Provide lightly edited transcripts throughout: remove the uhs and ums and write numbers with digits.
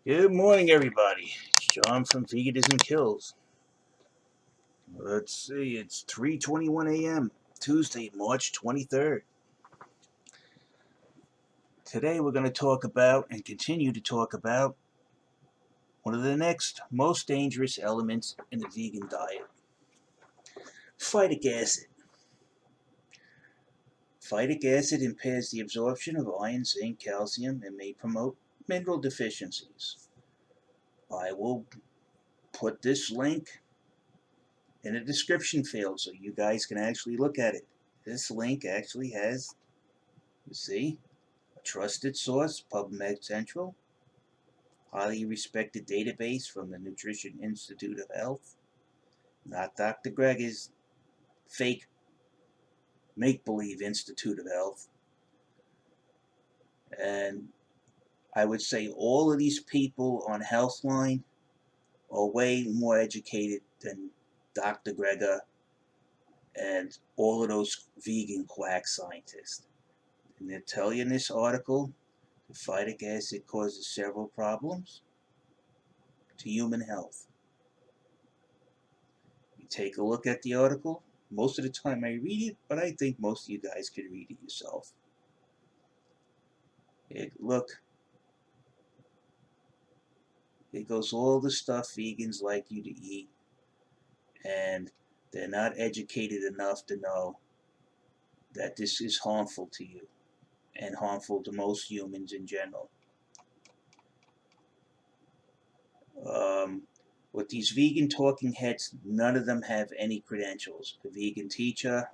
Good morning, everybody. It's John from Veganism KILLS. Let's see, it's 3:21 a.m., Tuesday, March 23rd. Today we're going to talk about and continue to talk about one of the next most dangerous elements in the vegan diet, phytic acid. Phytic acid impairs the absorption of iron, zinc, calcium, and may promote mineral deficiencies. I will put this link in the description field so you guys can actually look at it. This link actually has, you see, a trusted source, PubMed Central, highly respected database from the Nutrition Institute of Health, not Dr. Gregor's fake make-believe Institute of Health. And I would say all of these people on Healthline are way more educated than Dr. Gregor and all of those vegan quack scientists. And they tell you in this article, the phytic acid causes several problems to human health. You take a look at the article. Most of the time I read it, but I think most of you guys can read it yourself. Look, it goes all the stuff vegans like you to eat, and they're not educated enough to know that this is harmful to you and harmful to most humans in general. With these vegan talking heads, none of them have any credentials. The vegan teacher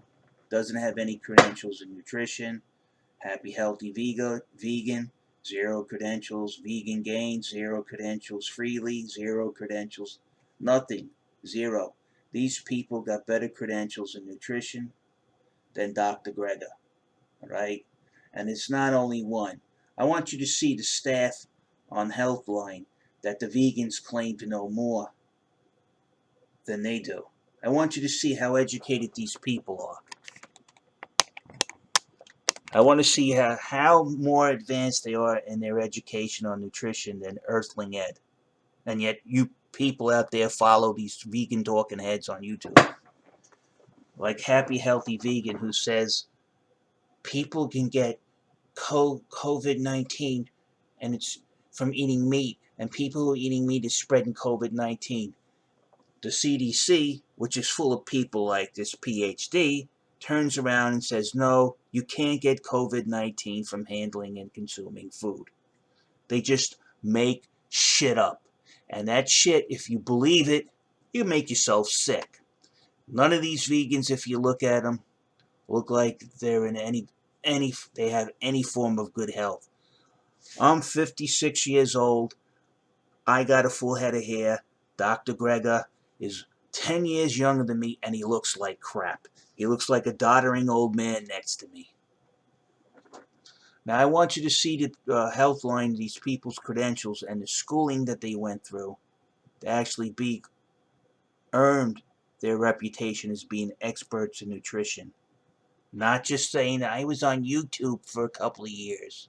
doesn't have any credentials in nutrition. Happy Healthy Vegan, 0 credentials. Vegan Gain, 0 credentials. Freely, 0 credentials. Nothing, 0. These people got better credentials in nutrition than Dr. Gregor, all right? And it's not only one. I want you to see the staff on Healthline that the vegans claim to know more than they do. I want you to see how educated these people are. I want to see how more advanced they are in their education on nutrition than Earthling Ed. And yet you people out there follow these vegan talking heads on YouTube. Like Happy Healthy Vegan, who says people can get COVID-19 and it's from eating meat, and people who are eating meat is spreading COVID-19. The CDC, which is full of people like this PhD, turns around and says, no, you can't get COVID-19 from handling and consuming food. They just make shit up. And that shit, if you believe it, you make yourself sick. None of these vegans, if you look at them, look like they're in they have any form of good health. I'm 56 years old. I got a full head of hair. Dr. Gregor is 10 years younger than me, and he looks like crap. He looks like a doddering old man next to me. Now, I want you to see the Healthline, these people's credentials and the schooling that they went through to actually earned their reputation as being experts in nutrition. Not just saying I was on YouTube for a couple of years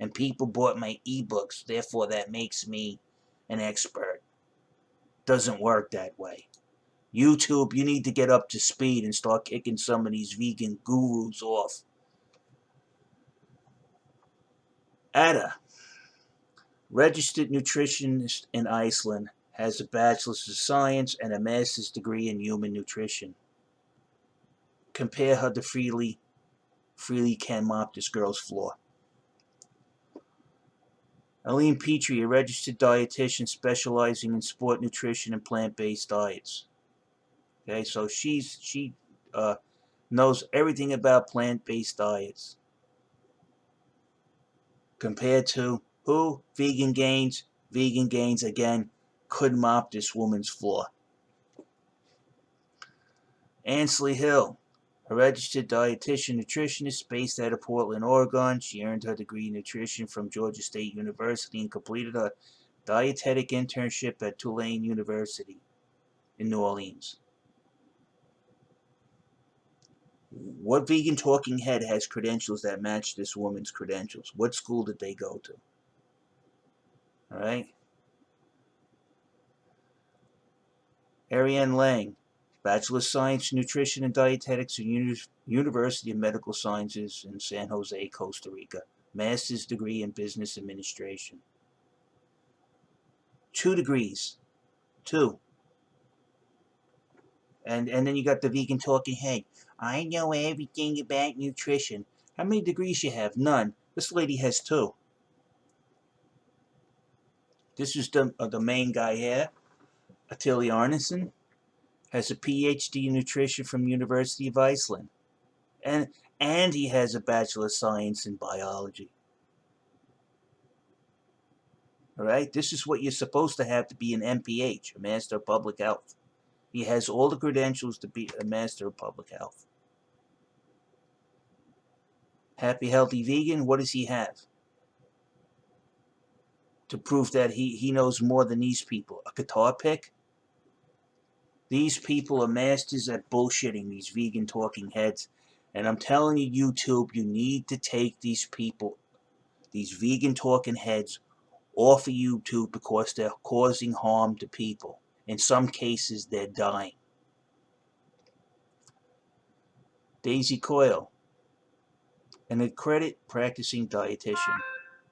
and people bought my ebooks, therefore that makes me an expert. Doesn't work that way. YouTube, you need to get up to speed and start kicking some of these vegan gurus off. Ada, registered nutritionist in Iceland, has a bachelor's of science and a master's degree in human nutrition. Compare her to Freely can mop this girl's floor. Aline Petrie, a registered dietitian specializing in sport nutrition and plant-based diets. Okay, so she knows everything about plant-based diets. Compared to who? Vegan Gains. Vegan Gains, again, could mop this woman's floor. Ansley Hill, a registered dietitian nutritionist based out of Portland, Oregon. She earned her degree in nutrition from Georgia State University and completed a dietetic internship at Tulane University in New Orleans. What vegan talking head has credentials that match this woman's credentials? What school did they go to? All right. Ariane Lang, Bachelor of Science, Nutrition and Dietetics at University of Medical Sciences in San Jose, Costa Rica. Master's degree in Business Administration. 2 degrees. 2. And then you got the vegan talking head. I know everything about nutrition. How many degrees you have? None. This lady has 2. This is the main guy here. Attili Arnason has a PhD in nutrition from University of Iceland. And he has a Bachelor of Science in Biology. Alright? This is what you're supposed to have to be an MPH, a Master of Public Health. He has all the credentials to be a Master of Public Health. Happy Healthy Vegan, what does he have? To prove that he knows more than these people. A guitar pick? These people are masters at bullshitting, these vegan talking heads. And I'm telling you, YouTube, you need to take these people, these vegan talking heads, off of YouTube because they're causing harm to people. In some cases, they're dying. Daisy Coyle, an accredited practicing dietitian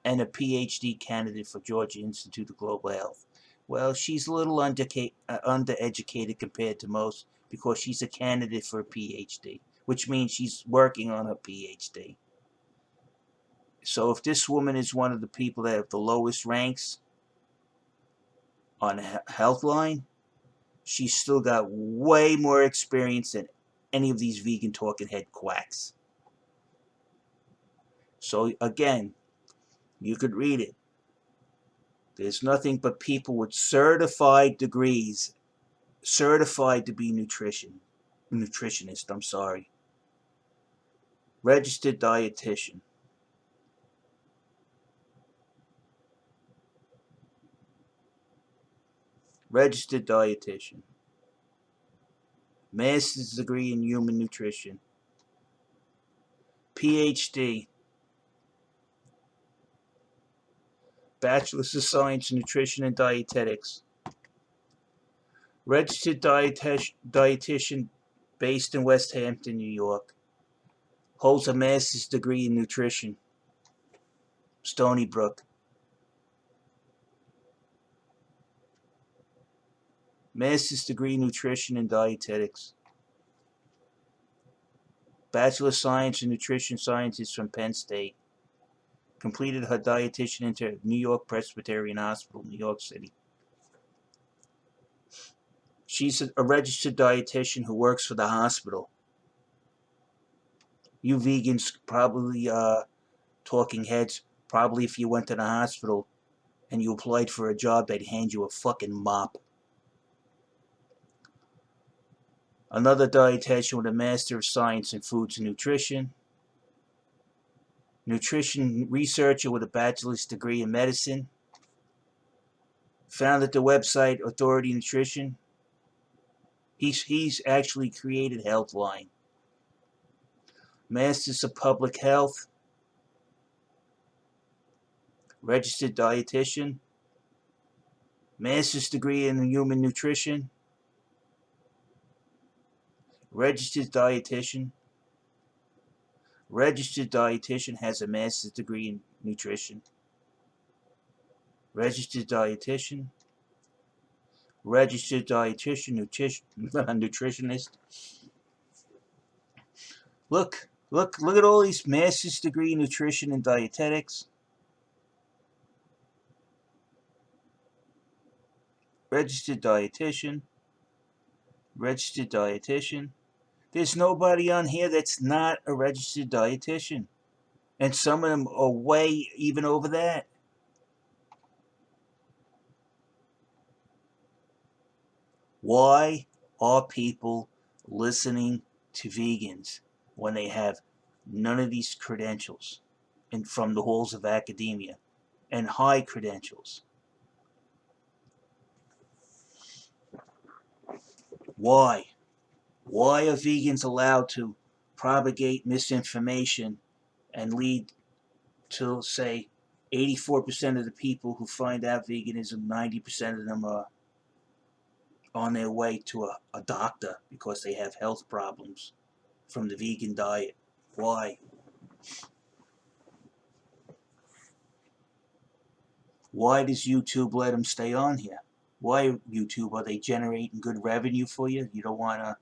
and a PhD candidate for Georgia Institute of Global Health. Well, she's a little undereducated compared to most because she's a candidate for a PhD, which means she's working on her PhD. So if this woman is one of the people that have the lowest ranks on Healthline, she's still got way more experience than any of these vegan talking head quacks. So again, you could read it. There's nothing but people with certified degrees, certified to be nutritionist, I'm sorry. Registered dietitian. Registered dietitian. Master's degree in human nutrition. PhD. Bachelor's of Science in Nutrition and Dietetics. Registered dietitian based in West Hampton, New York. Holds a master's degree in nutrition. Stony Brook. Master's degree in nutrition and dietetics. Bachelor of Science in Nutrition Sciences from Penn State. Completed her dietitian intern at New York Presbyterian Hospital, New York City. She's a registered dietitian who works for the hospital. You vegans probably, talking heads, probably if you went to the hospital and you applied for a job, they'd hand you a fucking mop. Another dietitian with a Master of Science in Foods and Nutrition. Nutrition researcher with a bachelor's degree in medicine. Founded the website Authority Nutrition. He's actually created Healthline. Masters of Public Health. Registered dietitian. Master's degree in human nutrition. Registered dietitian. Registered dietitian has a master's degree in nutrition. Registered dietitian. Registered dietitian, nutritionist. Look at all these master's degree in nutrition and dietetics. Registered dietitian. Registered dietitian. There's nobody on here that's not a registered dietitian. And some of them are way even over that. Why are people listening to vegans when they have none of these credentials and from the halls of academia and high credentials? Why? Why are vegans allowed to propagate misinformation and lead to, say, 84% of the people who find out veganism, 90% of them are on their way to a doctor because they have health problems from the vegan diet. Why? Why does YouTube let them stay on here? Why, YouTube? Are they generating good revenue for you? You don't want to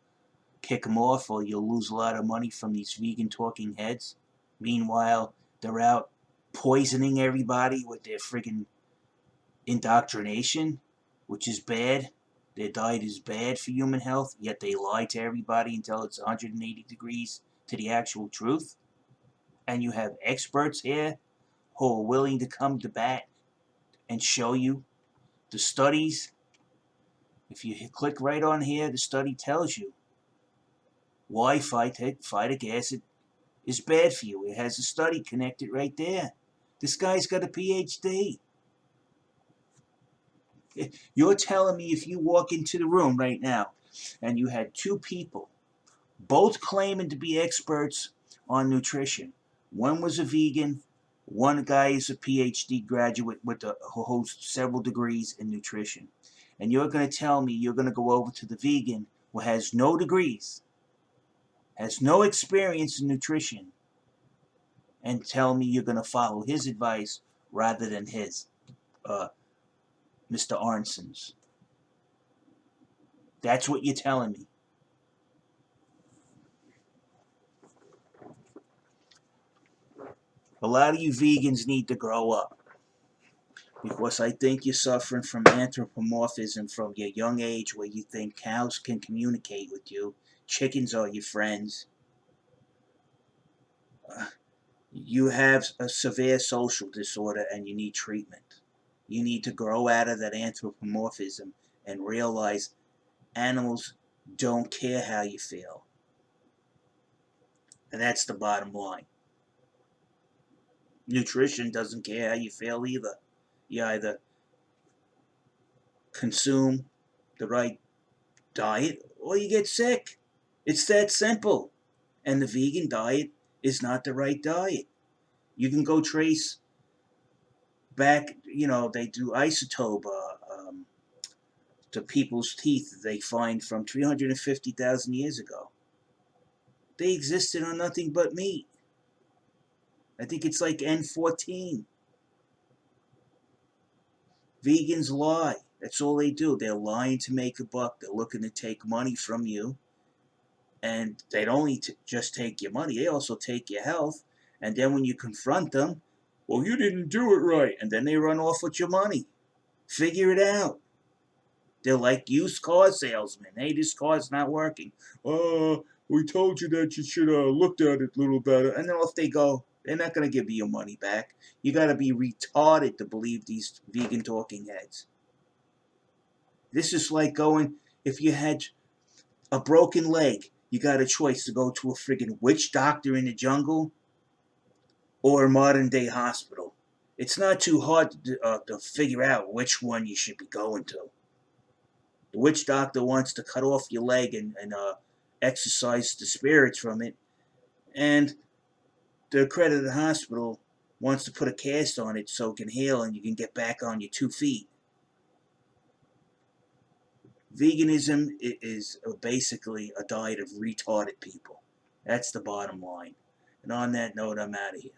kick them off or you'll lose a lot of money from these vegan talking heads? Meanwhile, they're out poisoning everybody with their friggin' indoctrination, which is bad. Their diet is bad for human health, yet they lie to everybody until it's 180 degrees to the actual truth. And you have experts here who are willing to come to bat and show you the studies. If you click right on here, the study tells you why phytic acid is bad for you. It has a study connected right there. This guy's got a PhD. You're telling me if you walk into the room right now and you had two people, both claiming to be experts on nutrition. One was a vegan, one guy is a PhD graduate who holds several degrees in nutrition. And you're going to tell me you're going to go over to the vegan who has no degrees, has no experience in nutrition, and tell me you're going to follow his advice rather than his, Mr. Arnson's. That's what you're telling me. A lot of you vegans need to grow up, because I think you're suffering from anthropomorphism from your young age, where you think cows can communicate with you, chickens are your friends. You have a severe social disorder and you need treatment. You need to grow out of that anthropomorphism and realize animals don't care how you feel. And that's the bottom line. Nutrition doesn't care how you feel either. You either consume the right diet or you get sick. It's that simple. And the vegan diet is not the right diet. You can go trace back, they do isotope to people's teeth they find from 350,000 years ago. They existed on nothing but meat. I think it's like N14. Vegans lie. That's all they do. They're lying to make a buck. They're looking to take money from you. And they don't only just take your money, they also take your health. And then when you confront them, well, you didn't do it right. And then they run off with your money. Figure it out. They're like used car salesmen. Hey, this car's not working. We told you that you should have looked at it a little better. And then off they go. They're not going to give you your money back. You got to be retarded to believe these vegan talking heads. This is like going, if you had a broken leg, you got a choice to go to a friggin' witch doctor in the jungle or a modern day hospital. It's not too hard to figure out which one you should be going to. The witch doctor wants to cut off your leg and exorcise the spirits from it. And the accredited hospital wants to put a cast on it so it can heal and you can get back on your 2 feet. Veganism is basically a diet of retarded people. That's the bottom line. And on that note, I'm out of here.